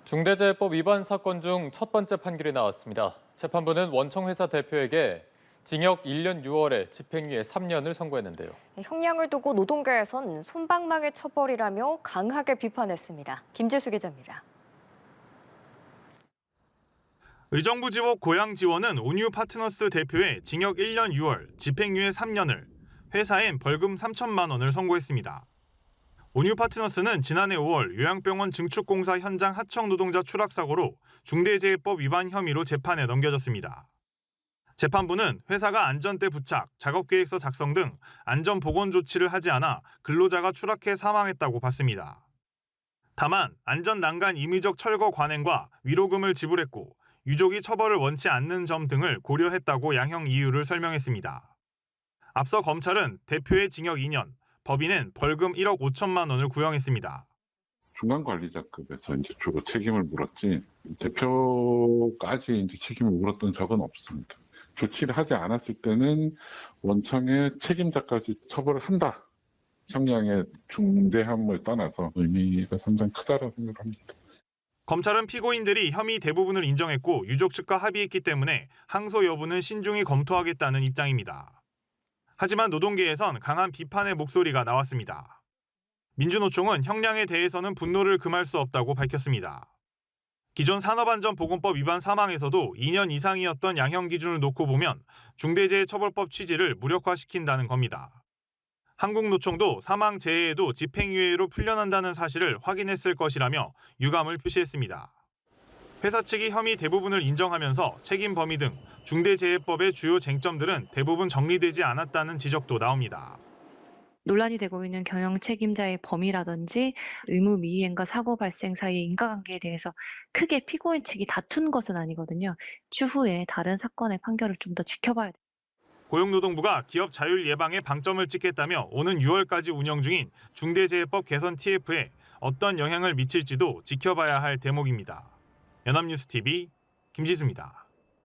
중대재해법 위반 사건 중 첫 번째 판결이 나왔습니다. 재판부는 원청회사 대표에게 징역 1년 6월에 집행유예 3년을 선고했는데요. 형량을 두고 노동계에선 솜방망이 처벌이라며 강하게 비판했습니다. 김재수 기자입니다. 의정부 지법 고양지원은 온유 파트너스 대표의 징역 1년 6월, 집행유예 3년을, 회사엔 벌금 3천만 원을 선고했습니다. 온유 파트너스는 지난해 5월 요양병원 증축공사 현장 하청 노동자 추락 사고로 중대재해법 위반 혐의로 재판에 넘겨졌습니다. 재판부는 회사가 안전대 부착, 작업계획서 작성 등 안전보건 조치를 하지 않아 근로자가 추락해 사망했다고 봤습니다. 다만 안전난간 임의적 철거 관행과 위로금을 지불했고 유족이 처벌을 원치 않는 점 등을 고려했다고 양형 이유를 설명했습니다. 앞서 검찰은 대표의 징역 2년, 법인은 벌금 1억 5천만 원을 구형했습니다. 중간 관리자급에서 주로 책임을 물었지 대표까지 책임을 물었던 적은 없습니다. 조치를 하지 않았을 때는 원청의 책임자까지 처벌을 한다. 형량의 중대함을 떠나서 의미가 상당히 크다고 생각합니다. 검찰은 피고인들이 혐의 대부분을 인정했고 유족 측과 합의했기 때문에 항소 여부는 신중히 검토하겠다는 입장입니다. 하지만 노동계에선 강한 비판의 목소리가 나왔습니다. 민주노총은 형량에 대해서는 분노를 금할 수 없다고 밝혔습니다. 기존 산업안전보건법 위반 사망에서도 2년 이상이었던 양형 기준을 놓고 보면 중대재해처벌법 취지를 무력화시킨다는 겁니다. 한국노총도 사망 재해에도 집행유예로 풀려난다는 사실을 확인했을 것이라며 유감을 표시했습니다. 회사 측이 혐의 대부분을 인정하면서 책임 범위 등 중대재해법의 주요 쟁점들은 대부분 정리되지 않았다는 지적도 나옵니다. 논란이 되고 있는 경영 책임자의 범위라든지 의무 미이행과 사고 발생 사이의 인과관계에 대해서 크게 피고인 측이 다툰 것은 아니거든요. 추후에 다른 사건의 판결을 좀 더 지켜봐야 돼요. 고용노동부가 기업 자율 예방에 방점을 찍겠다며 오는 6월까지 운영 중인 중대재해법 개선 TF에 어떤 영향을 미칠지도 지켜봐야 할 대목입니다. 연합뉴스TV 김지수입니다.